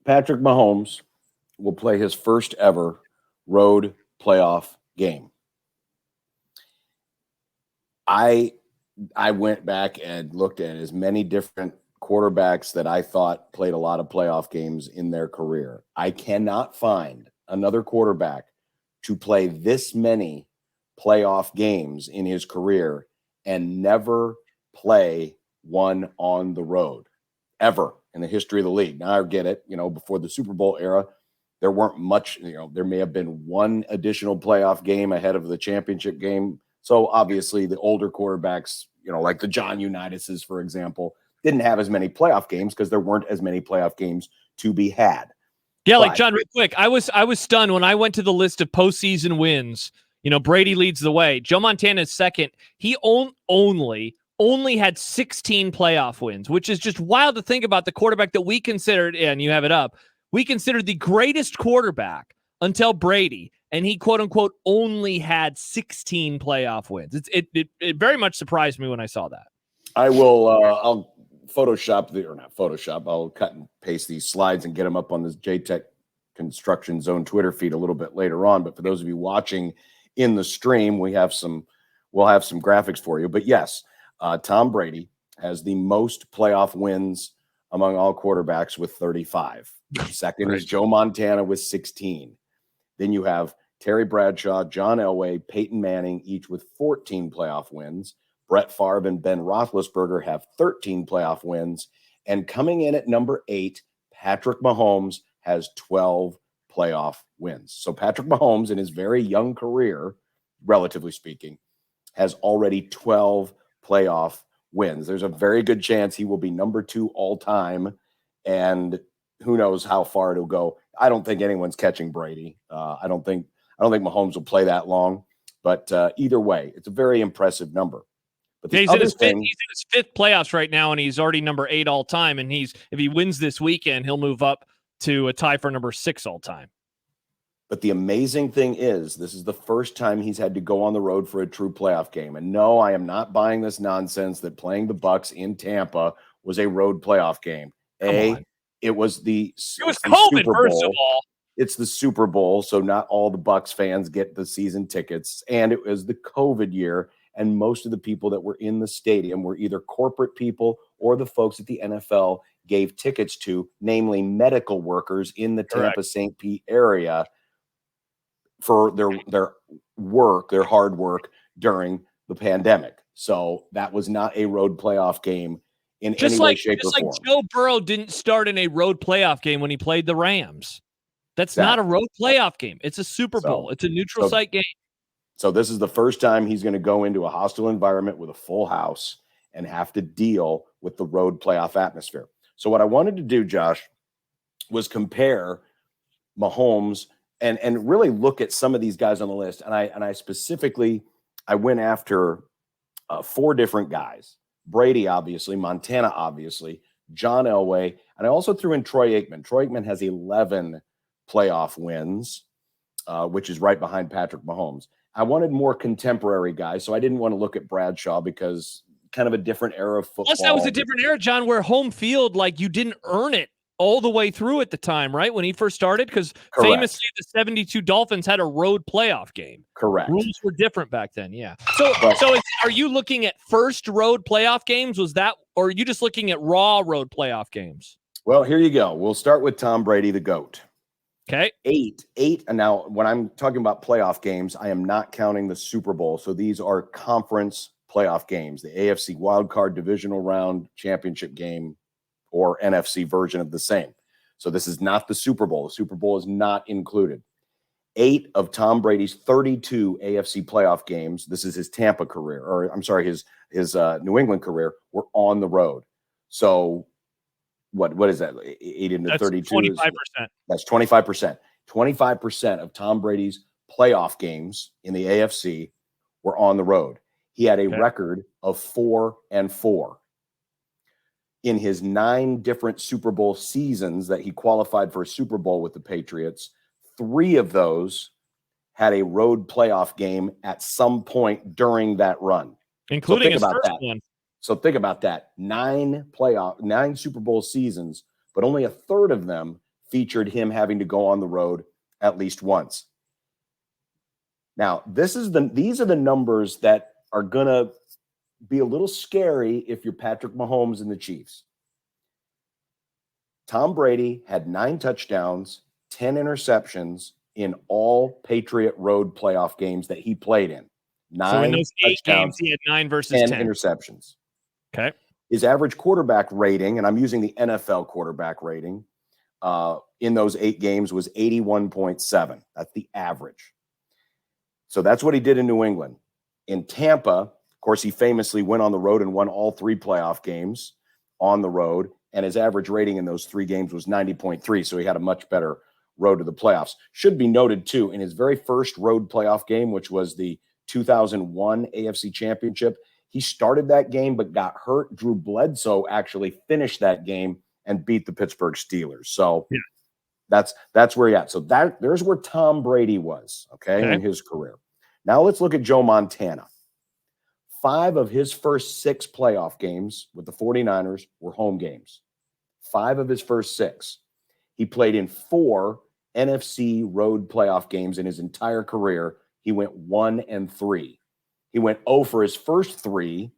Patrick Mahomes will play his first ever road playoff game. I went back and looked at as many different quarterbacks that I thought played a lot of playoff games in their career. I cannot find another quarterback to play this many playoff games in his career and never play one on the road ever in the history of the league. Now I get it, before the Super Bowl era, there weren't much, there may have been one additional playoff game ahead of the championship game. So obviously the older quarterbacks, like the John Unitas's, for example, didn't have as many playoff games because there weren't as many playoff games to be had. Yeah, like John, real quick, I was stunned when I went to the list of postseason wins. Brady leads the way. Joe Montana is second. He only had 16 playoff wins, which is just wild to think about. The quarterback that we considered, and you have it up, we considered the greatest quarterback until Brady, and he quote unquote only had 16 playoff wins. It very much surprised me when I saw that. I will. I'll I'll cut and paste these slides and get them up on this JTech Construction Zone Twitter feed a little bit later on. But for those of you watching in the stream, we'll have some graphics for you. But yes, Tom Brady has the most playoff wins among all quarterbacks with 35. Second is Joe Montana with 16. Then you have Terry Bradshaw, John Elway, Peyton Manning, each with 14 playoff wins. Brett Favre and Ben Roethlisberger have 13 playoff wins. And coming in at number 8, Patrick Mahomes has 12 playoff wins. So Patrick Mahomes, in his very young career, relatively speaking, has already 12 playoff wins. There's a very good chance he will be number 2 all time. And who knows how far it'll go. I don't think anyone's catching Brady. I don't think Mahomes will play that long. But either way, it's a very impressive number. But he's in his fifth playoffs right now, and he's already number 8 all time. And if he wins this weekend, he'll move up to a tie for number 6 all time. But the amazing thing is, this is the first time he's had to go on the road for a true playoff game. And no, I am not buying this nonsense that playing the Bucs in Tampa was a road playoff game. It was COVID, first of all. It's the Super Bowl, so not all the Bucs fans get the season tickets. And it was the COVID year. And most of the people that were in the stadium were either corporate people or the folks at the NFL gave tickets to, namely medical workers in the Tampa St. Pete area for their hard work during the pandemic. So that was not a road playoff game in any way, shape, or form. Joe Burrow didn't start in a road playoff game when he played the Rams. That's not a road playoff game. It's a Super Bowl. It's a neutral site game. So this is the first time he's going to go into a hostile environment with a full house and have to deal with the road playoff atmosphere. So what I wanted to do, Josh, was compare Mahomes and really look at some of these guys on the list. And I specifically went after 4 different guys. Brady, obviously, Montana, obviously, John Elway, and I also threw in Troy Aikman. Troy Aikman has 11 playoff wins, which is right behind Patrick Mahomes. I wanted more contemporary guys, so I didn't want to look at Bradshaw because kind of a different era of football. Plus, that was a different era, John, where home field, you didn't earn it all the way through at the time, right? When he first started, because famously the 72 Dolphins had a road playoff game. Correct. Rules were different back then, yeah. So are you looking at first road playoff games? Or are you just looking at raw road playoff games? Well, here you go. We'll start with Tom Brady, the GOAT. Okay. 8. And now when I'm talking about playoff games, I am not counting the Super Bowl. So these are conference playoff games, the AFC wildcard divisional round championship game or NFC version of the same. So this is not the Super Bowl. The Super Bowl is not included. 8 of Tom Brady's 32 AFC playoff games, this is his Tampa career, or I'm sorry, his New England career, were on the road. So what is that? 8 into 32 25%. That's 25%. 25% of Tom Brady's playoff games in the AFC were on the road. He had a record of 4-4. In his 9 different Super Bowl seasons that he qualified for a Super Bowl with the Patriots, 3 of those had a road playoff game at some point during that run. Including his first one. So think about that. 9 Super Bowl seasons, but only a third of them featured him having to go on the road at least once. Now, these are the numbers that are going to be a little scary if you're Patrick Mahomes and the Chiefs. Tom Brady had 9 touchdowns, 10 interceptions in all Patriot Road playoff games that he played in. 9 so in those 8 games, touchdowns, he had 9 versus 10 interceptions. Okay. His average quarterback rating, and I'm using the NFL quarterback rating, in those 8 games was 81.7. That's the average. So that's what he did in New England. In Tampa, of course, he famously went on the road and won all 3 playoff games on the road, and his average rating in those 3 games was 90.3, so he had a much better road to the playoffs. Should be noted, too, in his very first road playoff game, which was the 2001 AFC Championship, he started that game but got hurt. Drew Bledsoe actually finished that game and beat the Pittsburgh Steelers. So that's where he at. So there's where Tom Brady was, okay, in his career. Now let's look at Joe Montana. 5 of his first 6 playoff games with the 49ers were home games. 5 of his first 6. He played in 4 NFC road playoff games in his entire career. He went 1-3. He went 0 for his first 3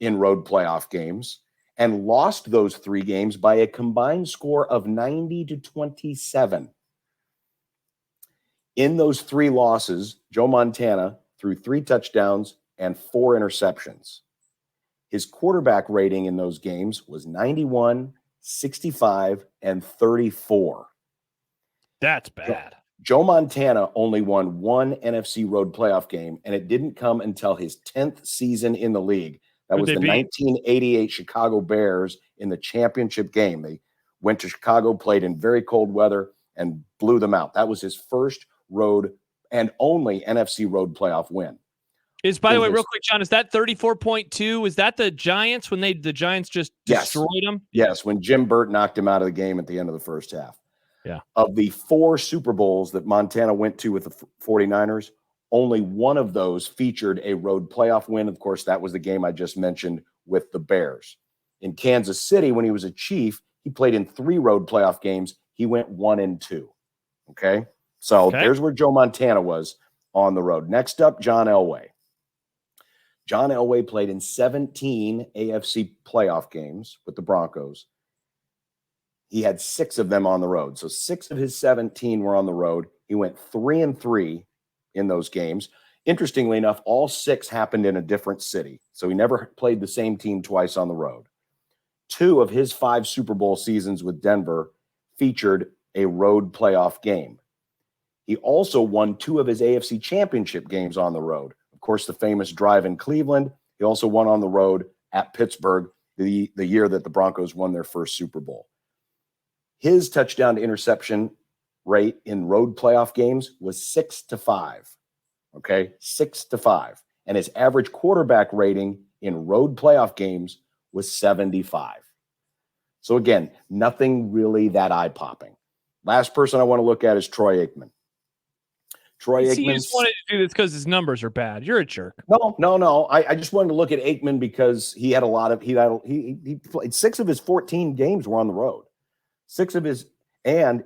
in road playoff games and lost those 3 games by a combined score of 90-27. In those 3 losses, Joe Montana threw 3 touchdowns and 4 interceptions. His quarterback rating in those games was 91, 65, and 34. That's bad. Joe Montana only won 1 NFC road playoff game, and it didn't come until his 10th season in the league. That was the 1988 Chicago Bears in the championship game. They went to Chicago, played in very cold weather, and blew them out. That was his first road and only NFC road playoff win. By the way, real quick, John, is that 34.2? Is that the Giants when the Giants just destroyed them? Yes, when Jim Burt knocked him out of the game at the end of the first half. Yeah. Of the 4 Super Bowls that Montana went to with the 49ers, only one of those featured a road playoff win. Of course, that was the game I just mentioned with the Bears. In Kansas City, when he was a Chief, he played in 3 road playoff games. He went 1-2. Okay? So there's where Joe Montana was on the road. Next up, John Elway. John Elway played in 17 AFC playoff games with the Broncos. He had 6 of them on the road. So 6 of his 17 were on the road. He went 3-3 in those games. Interestingly enough, all 6 happened in a different city. So he never played the same team twice on the road. 2 of his 5 Super Bowl seasons with Denver featured a road playoff game. He also won 2 of his AFC championship games on the road. Of course, the famous drive in Cleveland. He also won on the road at Pittsburgh the year that the Broncos won their first Super Bowl. His touchdown to interception rate in road playoff games was 6-5. Okay, 6-5. And his average quarterback rating in road playoff games was 75. So again, nothing really that eye-popping. Last person I want to look at is Troy Aikman. Troy Aikman. You just wanted to do this because his numbers are bad. You're a jerk. No. I just wanted to look at Aikman because he had a lot of he played 6 of his 14 games were on the road. 6 of his and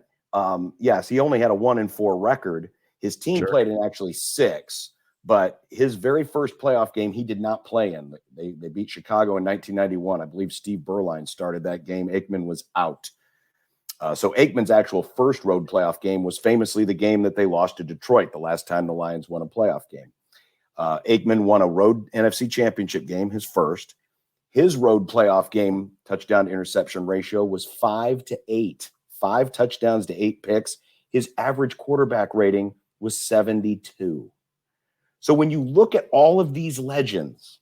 yes, he only had a 1-4 record. His team played in actually 6, but his very first playoff game he did not play in. They beat Chicago in 1991. I believe Steve Berline started that game. Aikman was out. So Aikman's actual first road playoff game was famously the game that they lost to Detroit, the last time the Lions won a playoff game. Aikman won a road NFC championship game, his first. His road playoff game touchdown to interception ratio was 5-8. 5 touchdowns to 8 picks. His average quarterback rating was 72. So when you look at all of these legends,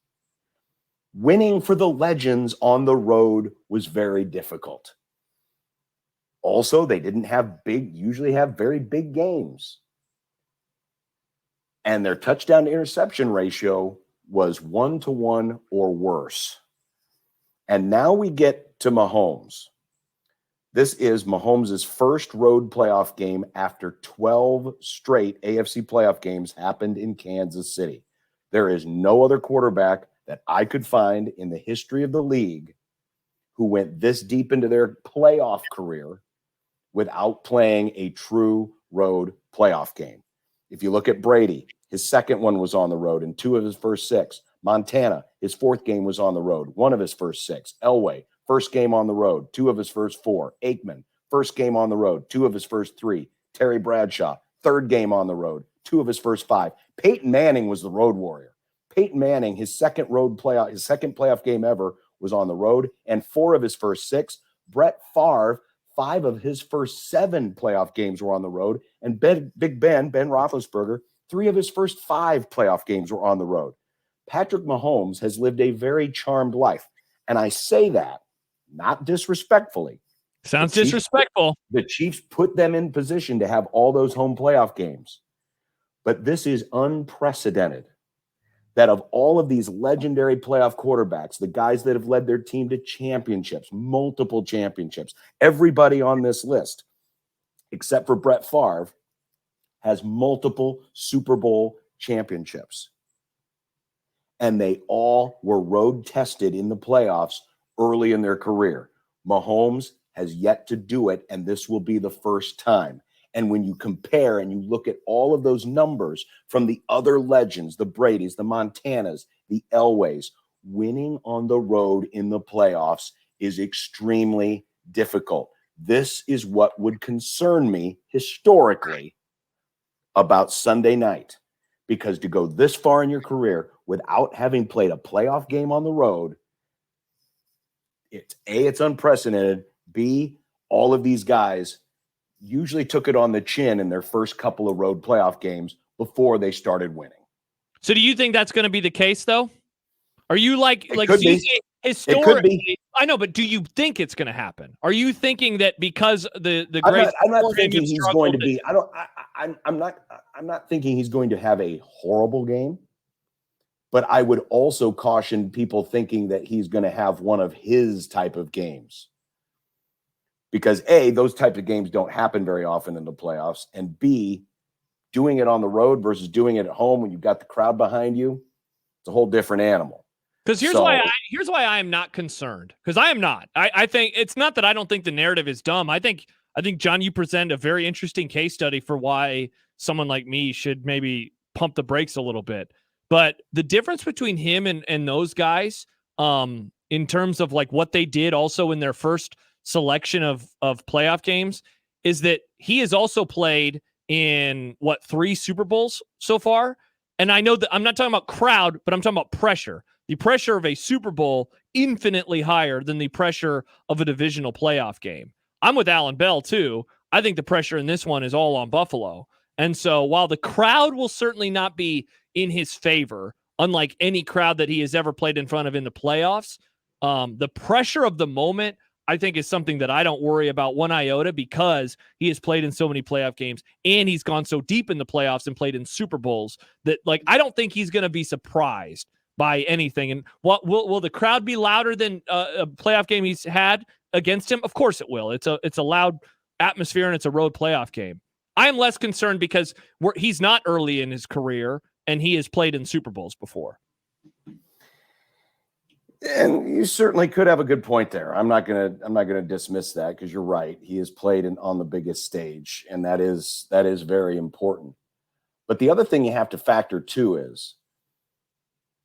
winning for the legends on the road was very difficult. Also, they didn't usually have very big games. And their touchdown to interception ratio was 1-1 or worse. And now we get to Mahomes. This is Mahomes' first road playoff game after 12 straight AFC playoff games happened in Kansas City. There is no other quarterback that I could find in the history of the league who went this deep into their playoff career without playing a true road playoff game. If you look at Brady, his second one was on the road in 2 of his first 6. Montana, his 4th game was on the road, 1 of his first 6. Elway, first game on the road, 2 of his first 4. Aikman, first game on the road, 2 of his first 3. Terry Bradshaw, 3rd game on the road, 2 of his first 5. Peyton Manning was the road warrior. Peyton Manning, his second playoff game ever was on the road, and 4 of his first 6. Brett Favre, 5 of his first 7 playoff games were on the road, and Ben Roethlisberger, 3 of his first 5 playoff games were on the road. Patrick Mahomes has lived a very charmed life, and I say that not disrespectfully. Sounds disrespectful. The Chiefs put them in position to have all those home playoff games, but this is unprecedented. That of all of these legendary playoff quarterbacks, the guys that have led their team to championships, multiple championships, everybody on this list, except for Brett Favre, has multiple Super Bowl championships. And they all were road tested in the playoffs early in their career. Mahomes has yet to do it, and this will be the first time. And when you compare and you look at all of those numbers from the other legends, the Bradys, the Montanas, the Elways, winning on the road in the playoffs is extremely difficult. This is what would concern me historically about Sunday night, because to go this far in your career without having played a playoff game on the road, it's unprecedented. B, all of these guys usually took it on the chin in their first couple of road playoff games before they started winning. So do you think that's going to be the case, though? Are you historically? I know, but do you think it's going to happen? Are you thinking that because the great? I'm not thinking he's going to be. I'm not thinking he's going to have a horrible game. But I would also caution people thinking that he's going to have one of his type of games. Because A, those types of games don't happen very often in the playoffs. And B, doing it on the road versus doing it at home when you've got the crowd behind you, it's a whole different animal. Because here's why I am not concerned. Because I am not. I think it's not that I don't think the narrative is dumb. I think John, you present a very interesting case study for why someone like me should maybe pump the brakes a little bit. But the difference between him and those guys, in terms of like what they did also in their first selection of playoff games, is that he has also played in 3 Super Bowls so far. And I know that I'm not talking about crowd, but I'm talking about pressure. The pressure of a Super Bowl infinitely higher than the pressure of a divisional playoff game. I'm with Alan Bell too. I think the pressure in this one is all on Buffalo. And so while the crowd will certainly not be in his favor, unlike any crowd that he has ever played in front of in the playoffs, the pressure of the moment, I think, is something that I don't worry about one iota, because he has played in so many playoff games and he's gone so deep in the playoffs and played in Super Bowls that, like, I don't think he's going to be surprised by anything. And what will the crowd be louder than a playoff game he's had against him? Of course it will. It's a loud atmosphere and it's a road playoff game. I am less concerned because he's not early in his career and he has played in Super Bowls before. And you certainly could have a good point there. I'm not gonna dismiss that, because you're right. He has played on the biggest stage, and that is very important. But the other thing you have to factor too is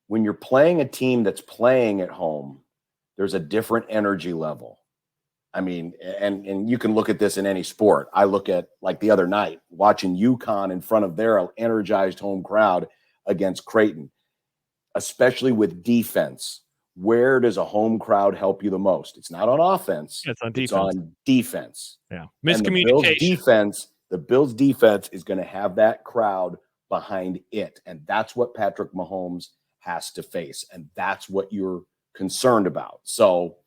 when you're playing a team that's playing at home, there's a different energy level. I mean, and you can look at this in any sport. I look at, like, the other night, watching UConn in front of their energized home crowd against Creighton, especially with defense. Where does a home crowd help you the most? It's not on offense. It's on defense. It's on defense. Yeah. Miscommunication. The Bills defense is going to have that crowd behind it. And that's what Patrick Mahomes has to face. And that's what you're concerned about. So,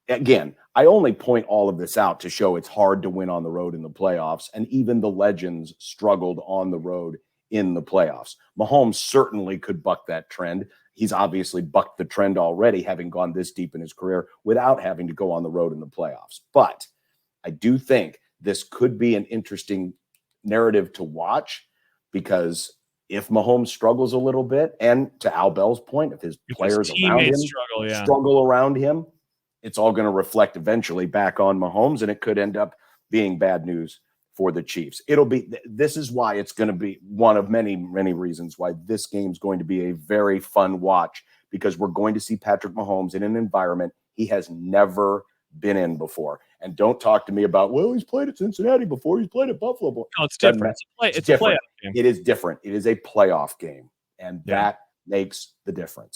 again, I only point all of this out to show it's hard to win on the road in the playoffs. And even the legends struggled on the road in the playoffs. Mahomes certainly could buck that trend. He's obviously bucked the trend already, having gone this deep in his career without having to go on the road in the playoffs. But I do think this could be an interesting narrative to watch, because if Mahomes struggles a little bit, and to Al Bell's point, if his players around him struggle around him, it's all going to reflect eventually back on Mahomes, and it could end up being bad news for the Chiefs. This is why it's going to be one of many, many reasons why this game's going to be a very fun watch, because we're going to see Patrick Mahomes in an environment he has never been in before. And don't talk to me about, well, he's played at Cincinnati before, he's played at Buffalo before. No, it's different. It's a playoff game. It is different. It is a playoff game, and that makes the difference.